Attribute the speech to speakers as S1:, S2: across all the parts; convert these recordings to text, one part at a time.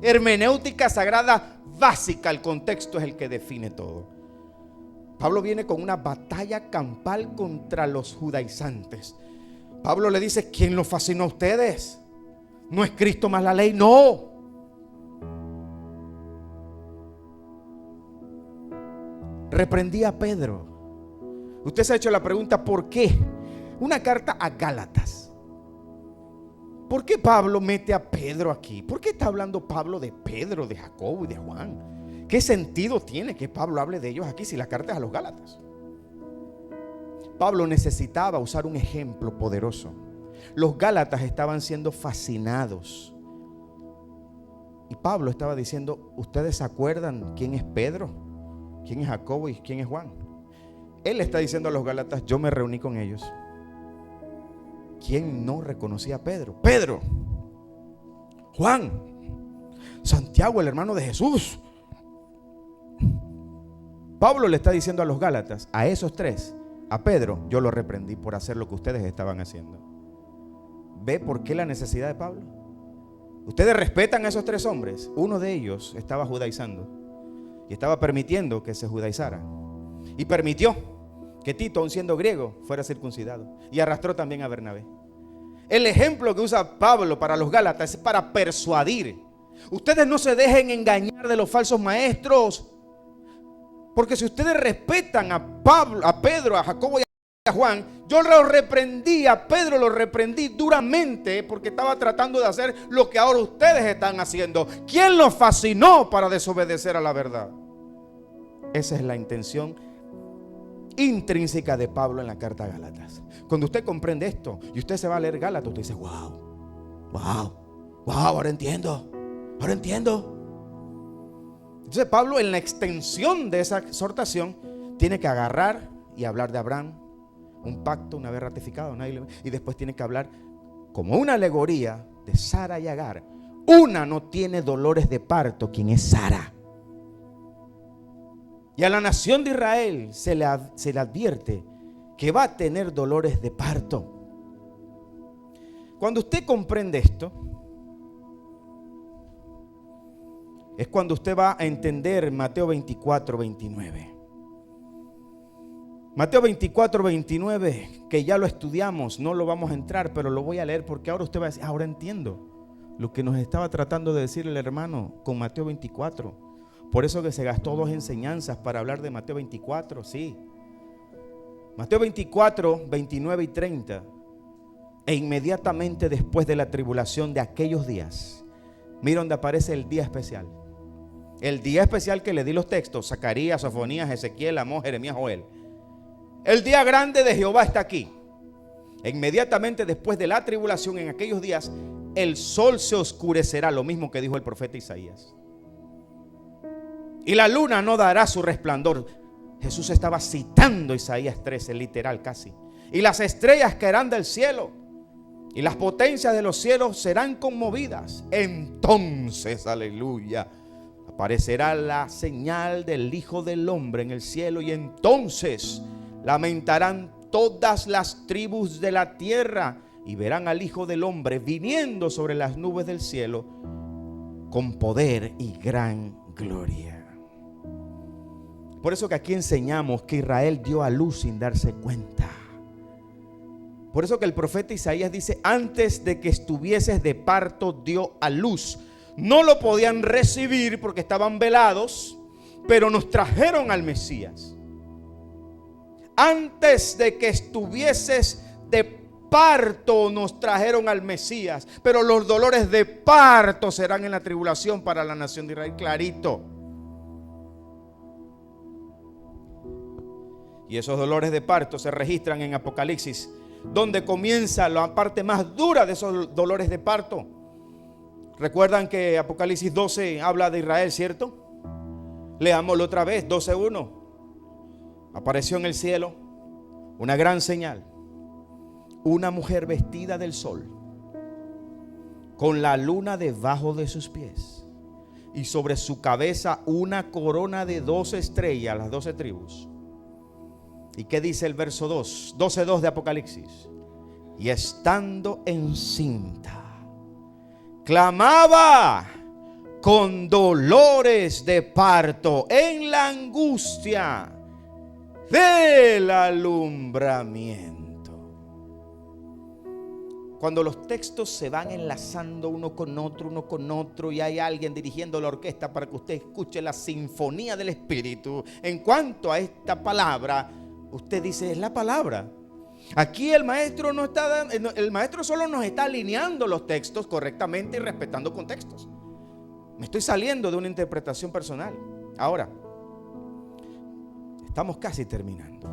S1: Hermenéutica sagrada básica, el contexto es el que define todo. Pablo viene con una batalla campal contra los judaizantes. Pablo le dice: ¿quién los fascinó a ustedes? ¿No es Cristo más la ley? No. Reprendí a Pedro. Usted se ha hecho la pregunta: ¿por qué? Una carta a Gálatas. ¿Por qué Pablo mete a Pedro aquí? ¿Por qué está hablando Pablo de Pedro, de Jacobo y de Juan? ¿Qué sentido tiene que Pablo hable de ellos aquí si la carta es a los Gálatas? Pablo necesitaba usar un ejemplo poderoso. Los Gálatas estaban siendo fascinados. Y Pablo estaba diciendo: ¿ustedes se acuerdan quién es Pedro? ¿Quién es Jacobo y quién es Juan? Él le está diciendo a los Gálatas: yo me reuní con ellos. ¿Quién no reconocía a Pedro? Pedro, Juan, Santiago, el hermano de Jesús. Pablo le está diciendo a los Gálatas, a esos tres: a Pedro yo lo reprendí por hacer lo que ustedes estaban haciendo. ¿Ve por qué la necesidad de Pablo? Ustedes respetan a esos tres hombres. Uno de ellos estaba judaizando y estaba permitiendo que se judaizara, y permitió que Tito, aun siendo griego, fuera circuncidado, y arrastró también a Bernabé. El ejemplo que usa Pablo para los Gálatas es para persuadir. Ustedes no se dejen engañar de los falsos maestros, porque si ustedes respetan a Pablo, a Pedro, a Jacobo y a Juan, yo lo reprendí, a Pedro lo reprendí duramente porque estaba tratando de hacer lo que ahora ustedes están haciendo. ¿Quién los fascinó para desobedecer a la verdad? Esa es la intención intrínseca de Pablo en la carta a Gálatas. Cuando usted comprende esto y usted se va a leer Gálatas, usted dice: wow, ahora entiendo. Entonces Pablo, en la extensión de esa exhortación, tiene que agarrar y hablar de Abraham, un pacto una vez ratificado, y después tiene que hablar como una alegoría de Sara y Agar. Una no tiene dolores de parto, quien es Sara. Y a la nación de Israel se le advierte que va a tener dolores de parto. Cuando usted comprende esto, es cuando usted va a entender Mateo 24, 29. Mateo 24, 29, que ya lo estudiamos, no lo vamos a entrar, pero lo voy a leer porque ahora usted va a decir: ahora entiendo lo que nos estaba tratando de decir el hermano con Mateo 24. Por eso que se gastó 2 enseñanzas para hablar de Mateo 24, sí. Mateo 24, 29 y 30. E inmediatamente después de la tribulación de aquellos días, mira donde aparece el día especial. El día especial que le di los textos: Zacarías, Sofonías, Ezequiel, Amós, Jeremías, Joel. El día grande de Jehová está aquí. E inmediatamente después de la tribulación, en aquellos días, el sol se oscurecerá, lo mismo que dijo el profeta Isaías. Y la luna no dará su resplandor. Jesús estaba citando Isaías 13, literal casi. Y las estrellas caerán del cielo, y las potencias de los cielos serán conmovidas. Entonces, aleluya, aparecerá la señal del Hijo del Hombre en el cielo, y entonces lamentarán todas las tribus de la tierra, y verán al Hijo del Hombre viniendo sobre las nubes del cielo con poder y gran gloria. Por eso que aquí enseñamos que Israel dio a luz sin darse cuenta. Por eso que el profeta Isaías dice: antes de que estuvieses de parto dio a luz. No lo podían recibir porque estaban velados, pero nos trajeron al Mesías. Antes de que estuvieses de parto nos trajeron al Mesías, pero los dolores de parto serán en la tribulación para la nación de Israel, clarito. Y esos dolores de parto se registran en Apocalipsis, donde comienza la parte más dura de esos dolores de parto. Recuerdan que Apocalipsis 12 habla de Israel, ¿cierto? Leámoslo otra vez, 12:1. Apareció en el cielo una gran señal: una mujer vestida del sol, con la luna debajo de sus pies, y sobre su cabeza una corona de 12 estrellas, las 12 tribus. ¿Y qué dice el verso 2? 12:2 de Apocalipsis. Y estando encinta, clamaba con dolores de parto en la angustia del alumbramiento. Cuando los textos se van enlazando uno con otro, y hay alguien dirigiendo la orquesta para que usted escuche la sinfonía del Espíritu, en cuanto a esta palabra, usted dice: es la palabra. Aquí el maestro el maestro solo nos está alineando los textos correctamente y respetando contextos. Me estoy saliendo de una interpretación personal. Ahora, estamos casi terminando.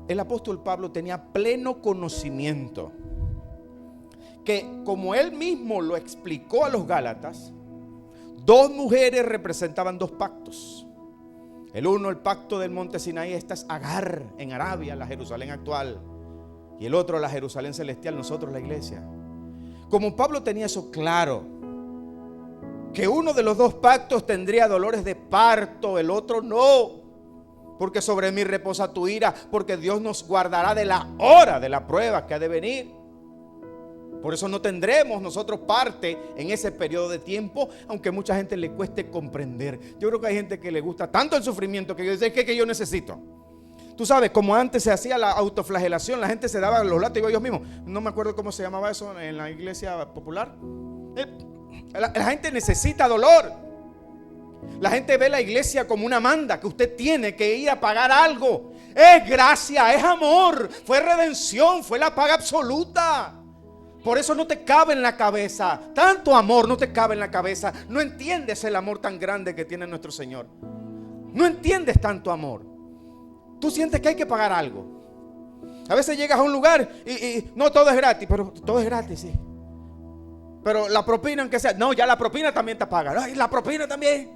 S1: El apóstol Pablo tenía pleno conocimiento que, como él mismo lo explicó a los Gálatas, dos mujeres representaban dos pactos. El uno, el pacto del monte Sinaí, esta es Agar en Arabia, la Jerusalén actual, y el otro, la Jerusalén celestial, nosotros la iglesia. Como Pablo tenía eso claro, que uno de los dos pactos tendría dolores de parto, el otro no, porque sobre mí reposa tu ira, porque Dios nos guardará de la hora de la prueba que ha de venir. Por eso no tendremos nosotros parte en ese periodo de tiempo, aunque a mucha gente le cueste comprender. Yo creo que hay gente que le gusta tanto el sufrimiento que dice: ¿qué yo necesito? Tú sabes, como antes se hacía la autoflagelación, la gente se daba los látigos ellos mismos. No me acuerdo cómo se llamaba eso en la iglesia popular. La gente necesita dolor. La gente ve la iglesia como una manda que usted tiene que ir a pagar algo. Es gracia, es amor, fue redención, fue la paga absoluta. Por eso no te cabe en la cabeza, tanto amor no te cabe en la cabeza. No entiendes el amor tan grande que tiene nuestro Señor. No entiendes tanto amor. Tú sientes que hay que pagar algo. A veces llegas a un lugar y no todo es gratis, pero todo es gratis, sí. Pero la propina, aunque sea, no, ya la propina también te paga. Ay, la propina también.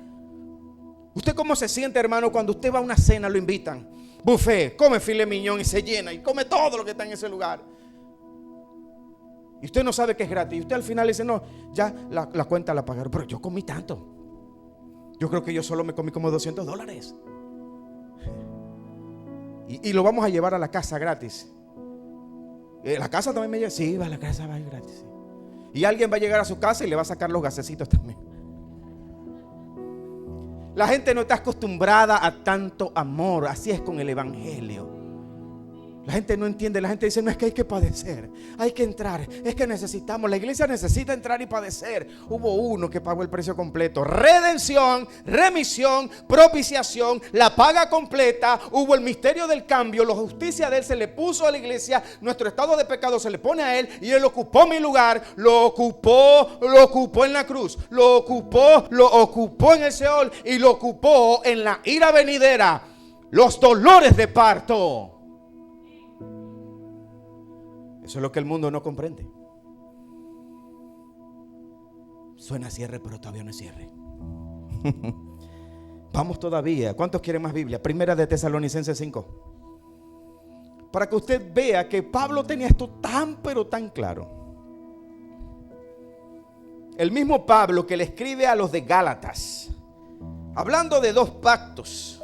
S1: ¿Usted cómo se siente, hermano, cuando usted va a una cena, lo invitan? Buffet, come filet mignon y se llena y come todo lo que está en ese lugar. Y usted no sabe que es gratis. Y usted al final dice: no, ya la cuenta la pagaron. Pero yo comí tanto. Yo creo que yo solo me comí como $200. Y lo vamos a llevar a la casa gratis. ¿La casa también me lleva? Sí, va a la casa, va a ir gratis. Y alguien va a llegar a su casa y le va a sacar los gasecitos también. La gente no está acostumbrada a tanto amor. Así es con el evangelio. La gente no entiende, la gente dice: no, es que hay que padecer, hay que entrar, es que necesitamos, la iglesia necesita entrar y padecer. Hubo uno que pagó el precio completo: redención, remisión, propiciación, la paga completa. Hubo el misterio del cambio, la justicia de él se le puso a la iglesia, nuestro estado de pecado se le pone a él, y él ocupó mi lugar, lo ocupó en la cruz, lo ocupó en el Seol, y lo ocupó en la ira venidera, los dolores de parto. Eso es lo que el mundo no comprende. Suena a cierre, pero todavía no es cierre. Vamos todavía. ¿Cuántos quieren más Biblia? Primera de Tesalonicenses 5. Para que usted vea que Pablo tenía esto tan pero tan claro. El mismo Pablo que le escribe a los de Gálatas, hablando de dos pactos,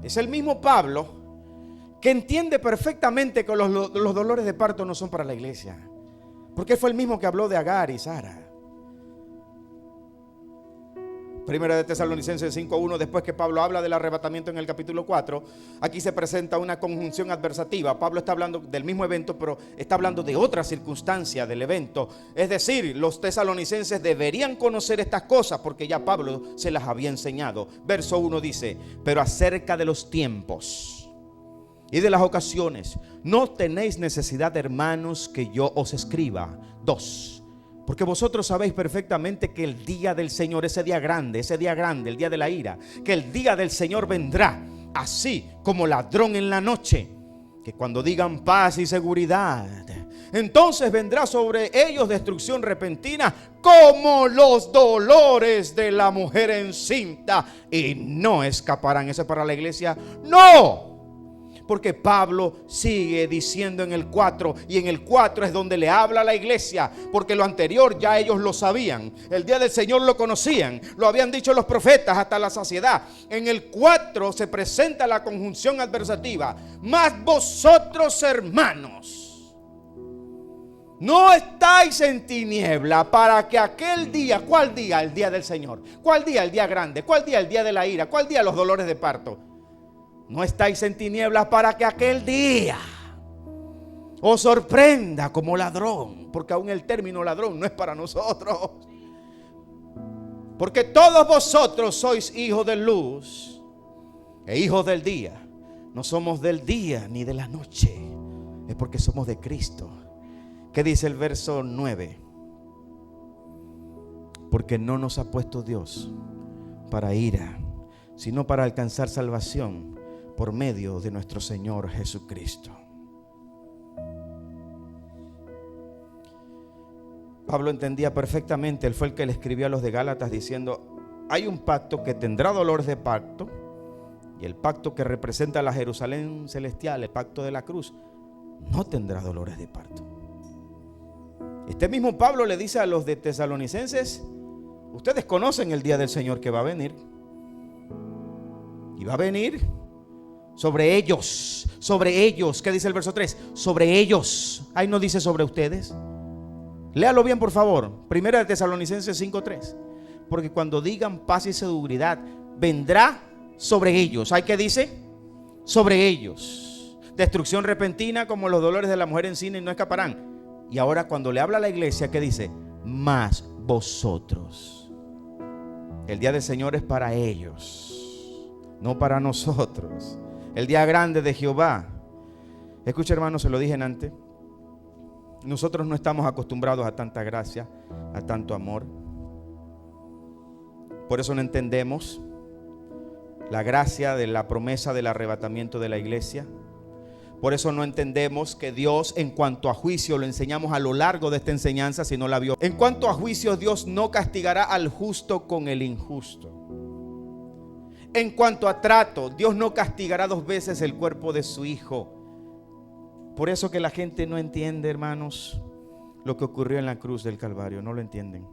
S1: es el mismo Pablo que entiende perfectamente que los dolores de parto no son para la iglesia, porque fue el mismo que habló de Agar y Sara. Primera de Tesalonicenses 5:1, después que Pablo habla del arrebatamiento en el capítulo 4, aquí se presenta una conjunción adversativa. Pablo está hablando del mismo evento, pero está hablando de otra circunstancia del evento. Es decir, los tesalonicenses deberían conocer estas cosas porque ya Pablo se las había enseñado. Verso 1 dice: pero acerca de los tiempos y de las ocasiones, no tenéis necesidad, hermanos, que yo os escriba. 2. Porque vosotros sabéis perfectamente que el día del Señor, ese día grande, el día de la ira, que el día del Señor vendrá así como ladrón en la noche, que cuando digan paz y seguridad, entonces vendrá sobre ellos destrucción repentina como los dolores de la mujer encinta, y no escaparán. ¿Eso es para la iglesia? ¡No! Porque Pablo sigue diciendo en el 4, y en el 4 es donde le habla a la iglesia, porque lo anterior ya ellos lo sabían. El día del Señor lo conocían, lo habían dicho los profetas hasta la saciedad. En el 4 se presenta la conjunción adversativa: mas vosotros, hermanos, No estáis en tiniebla para que aquel día, ¿cuál día? El día del Señor. ¿Cuál día? El día grande. ¿Cuál día? El día de la ira. ¿Cuál día? Los dolores de parto. No estáis en tinieblas para que aquel día os sorprenda como ladrón. Porque aún el término ladrón no es para nosotros. Porque todos vosotros sois hijos de luz e hijos del día. No somos del día ni de la noche. Es porque somos de Cristo. ¿Qué dice el verso 9? Porque no nos ha puesto Dios para ira, sino para alcanzar salvación por medio de nuestro Señor Jesucristo. Pablo entendía perfectamente, él fue el que le escribió a los de Gálatas diciendo: hay un pacto que tendrá dolores de parto, y el pacto que representa la Jerusalén celestial, el pacto de la cruz, no tendrá dolores de parto. Este mismo Pablo le dice a los de Tesalonicenses: ustedes conocen el día del Señor que va a venir, y va a venir sobre ellos. ¿Qué dice el verso 3? Sobre ellos. Ahí no dice sobre ustedes. Léalo bien, por favor. Primera de Tesalonicenses 5:3. Porque cuando digan paz y seguridad, vendrá sobre ellos. ¿Hay qué dice? Sobre ellos. Destrucción repentina como los dolores de la mujer en cine no escaparán. Y ahora cuando le habla a la iglesia, ¿qué dice? Más vosotros. El día del Señor es para ellos, no para nosotros. El día grande de Jehová. Escucha, hermano, se lo dije antes. Nosotros no estamos acostumbrados a tanta gracia, a tanto amor. Por eso no entendemos la gracia de la promesa del arrebatamiento de la iglesia. Por eso no entendemos que Dios, en cuanto a juicio, lo enseñamos a lo largo de esta enseñanza, si no la vio. En cuanto a juicio, Dios no castigará al justo con el injusto. En cuanto a trato, Dios no castigará 2 veces el cuerpo de su hijo. Por eso que la gente no entiende, hermanos, lo que ocurrió en la cruz del Calvario. No lo entienden.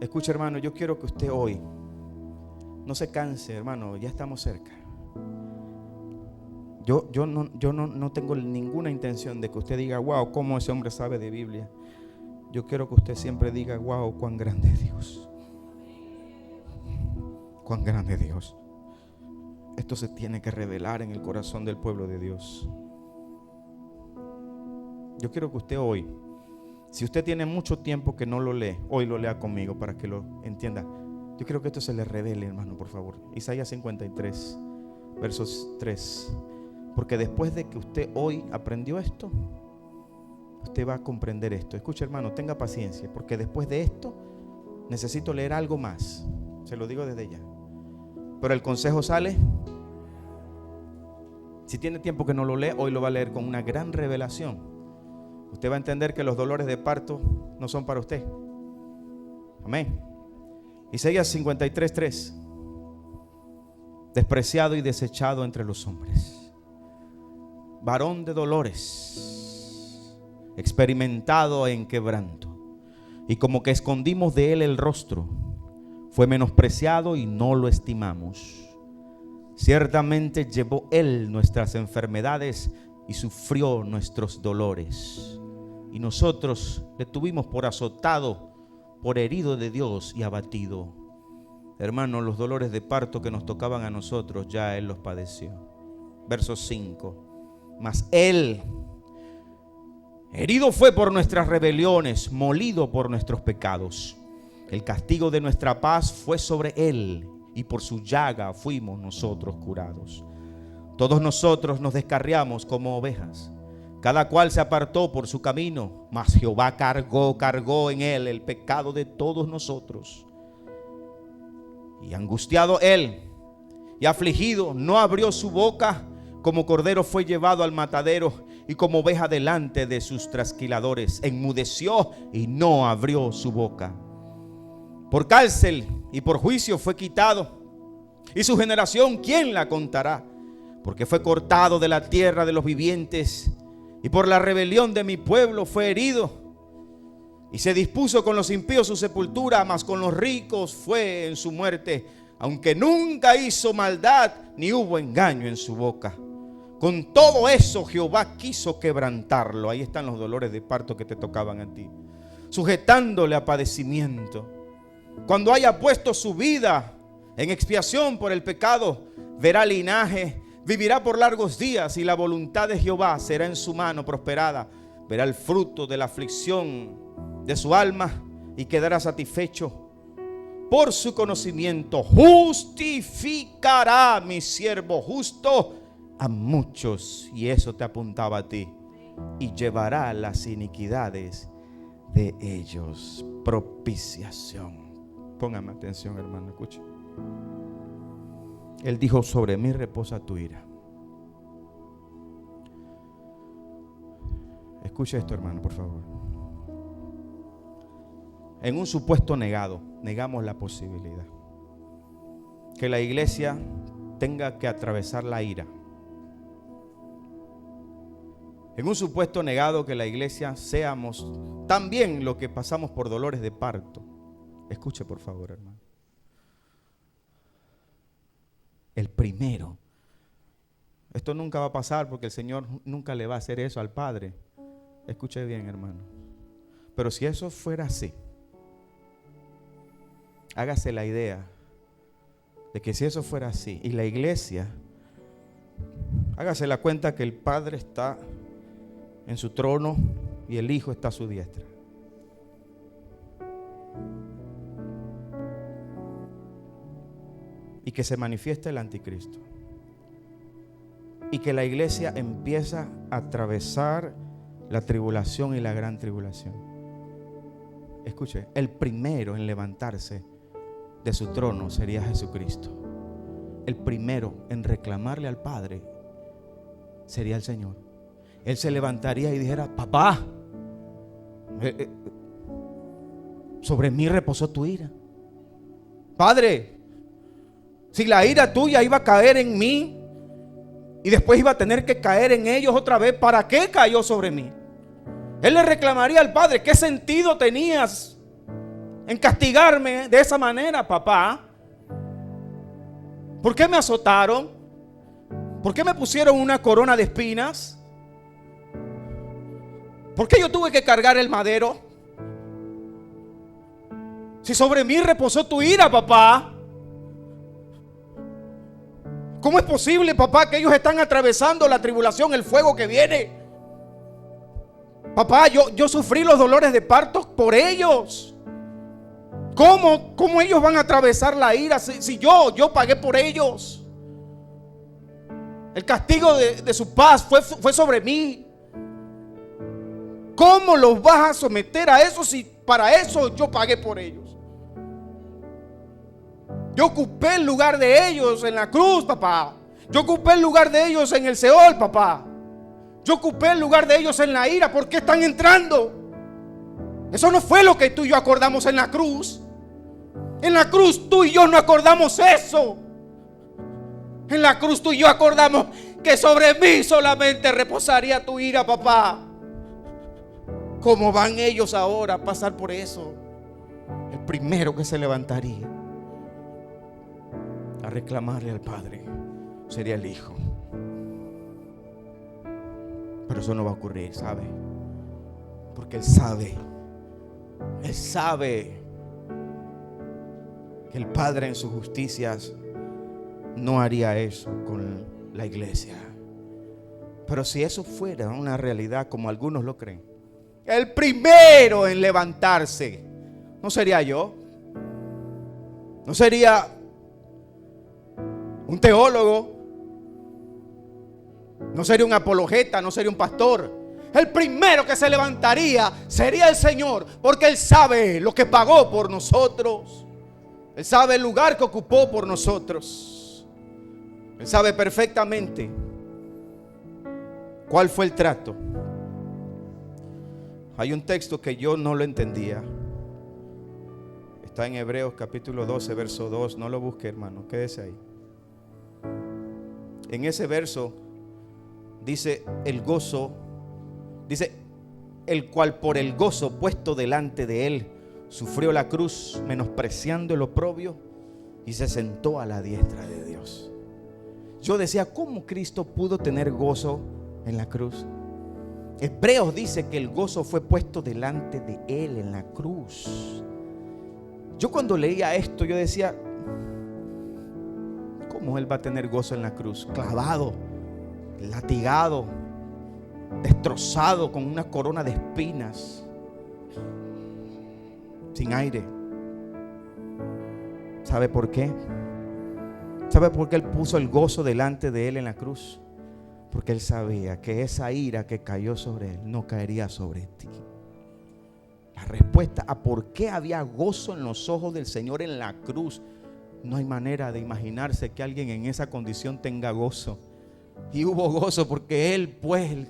S1: Escucha, hermano, yo quiero que usted hoy no se canse, hermano, ya estamos cerca. Yo no tengo ninguna intención de que usted diga: wow, cómo ese hombre sabe de Biblia. Yo quiero que usted siempre diga: wow, cuán grande es Dios. Cuán grande es Dios. Esto se tiene que revelar en el corazón del pueblo de Dios. Yo quiero que usted hoy, si usted tiene mucho tiempo que no lo lee, hoy lo lea conmigo para que lo entienda. Yo quiero que esto se le revele, hermano, por favor. Isaías 53, versos 3. Porque después de que usted hoy aprendió esto, usted va a comprender esto. Escucha, hermano, tenga paciencia, porque después de esto necesito leer algo más. Se lo digo desde ya. Pero el consejo sale. Si tiene tiempo que no lo lee, hoy lo va a leer con una gran revelación. Usted va a entender que los dolores de parto no son para usted. Amén. Isaías 53:3. Despreciado y desechado entre los hombres, varón de dolores, experimentado en quebranto, y como que escondimos de él el rostro, fue menospreciado y no lo estimamos. Ciertamente llevó él nuestras enfermedades y sufrió nuestros dolores, y nosotros le tuvimos por azotado, por herido de Dios y abatido. Hermanos, los dolores de parto que nos tocaban a nosotros, ya él los padeció. Verso 5. Mas él herido fue por nuestras rebeliones, molido por nuestros pecados. El castigo de nuestra paz fue sobre él, y por su llaga fuimos nosotros curados. Todos nosotros nos descarriamos como ovejas, cada cual se apartó por su camino, mas Jehová cargó en él el pecado de todos nosotros. Y angustiado él y afligido, no abrió su boca. Como cordero fue llevado al matadero, y como oveja delante de sus trasquiladores, enmudeció y no abrió su boca. Por cárcel y por juicio fue quitado, y su generación, ¿quién la contará? Porque fue cortado de la tierra de los vivientes, y por la rebelión de mi pueblo fue herido. Y se dispuso con los impíos su sepultura, mas con los ricos fue en su muerte, aunque nunca hizo maldad, ni hubo engaño en su boca. Con todo eso Jehová quiso quebrantarlo. Ahí están los dolores de parto que te tocaban a ti. Sujetándole a padecimiento. Cuando haya puesto su vida en expiación por el pecado, verá linaje, vivirá por largos días, y la voluntad de Jehová será en su mano prosperada. Verá el fruto de la aflicción de su alma y quedará satisfecho. Por su conocimiento justificará mi siervo justo a muchos, y eso te apuntaba a ti, y llevará las iniquidades de ellos. Propiciación. Póngame atención, hermano, escuche. Él dijo: sobre mí reposa tu ira. Escuche esto, hermano, por favor. En un supuesto negamos la posibilidad que la iglesia tenga que atravesar la ira. En un supuesto negado que la iglesia seamos también los que pasamos por dolores de parto. Escuche, por favor, hermano. El primero. Esto nunca va a pasar porque el Señor nunca le va a hacer eso al Padre. Escuche bien, hermano. Pero si eso fuera así, hágase la idea de que si eso fuera así y la iglesia, hágase la cuenta que el Padre está en su trono y el Hijo está a su diestra. Y que se manifiesta el anticristo. Y que la iglesia empieza a atravesar la tribulación y la gran tribulación. Escuche, el primero en levantarse de su trono sería Jesucristo. El primero en reclamarle al Padre sería el Señor. Él se levantaría y dijera: papá, sobre mí reposó tu ira. Padre, si la ira tuya iba a caer en mí y después iba a tener que caer en ellos otra vez, ¿para qué cayó sobre mí? Él le reclamaría al Padre: ¿qué sentido tenías en castigarme de esa manera, papá? ¿Por qué me azotaron? ¿Por qué me pusieron una corona de espinas? ¿Por qué yo tuve que cargar el madero? Si sobre mí reposó tu ira, papá. ¿Cómo es posible, papá, que ellos están atravesando la tribulación, el fuego que viene? Papá, yo sufrí los dolores de parto por ellos. ¿Cómo ellos van a atravesar la ira si yo pagué por ellos? El castigo de su paz fue sobre mí. ¿Cómo los vas a someter a eso si para eso yo pagué por ellos? Yo ocupé el lugar de ellos en la cruz, papá. Yo ocupé el lugar de ellos en el Seol, papá. Yo ocupé el lugar de ellos en la ira. ¿Por qué están entrando? Eso no fue lo que tú y yo acordamos en la cruz. En la cruz tú y yo no acordamos eso. En la cruz tú y yo acordamos que sobre mí solamente reposaría tu ira, papá. ¿Cómo van ellos ahora a pasar por eso? El primero que se levantaría a reclamarle al Padre sería el Hijo. Pero eso no va a ocurrir, ¿sabe? Porque Él sabe que el Padre en sus justicias no haría eso con la iglesia. Pero si eso fuera una realidad como algunos lo creen, el primero en levantarse no sería yo, no sería un teólogo, no sería un apologeta, no sería un pastor. El primero que se levantaría sería el Señor, porque Él sabe lo que pagó por nosotros. Él sabe el lugar que ocupó por nosotros. Él sabe perfectamente cuál fue el trato. Hay un texto que yo no lo entendía. Está en Hebreos capítulo 12, verso 2. No lo busque, hermano, quédese ahí. En ese verso dice el gozo, dice el cual por el gozo puesto delante de él sufrió la cruz, menospreciando el oprobio, y se sentó a la diestra de Dios. Yo decía, ¿cómo Cristo pudo tener gozo en la cruz? Hebreos dice que el gozo fue puesto delante de Él en la cruz. Yo cuando leía esto, yo decía, ¿cómo Él va a tener gozo en la cruz? Clavado, latigado, destrozado con una corona de espinas, sin aire. ¿Sabe por qué? ¿Sabe por qué Él puso el gozo delante de Él en la cruz? Porque Él sabía que esa ira que cayó sobre Él no caería sobre ti. La respuesta a por qué había gozo en los ojos del Señor en la cruz, no hay manera de imaginarse que alguien en esa condición tenga gozo. Y hubo gozo porque Él, pues,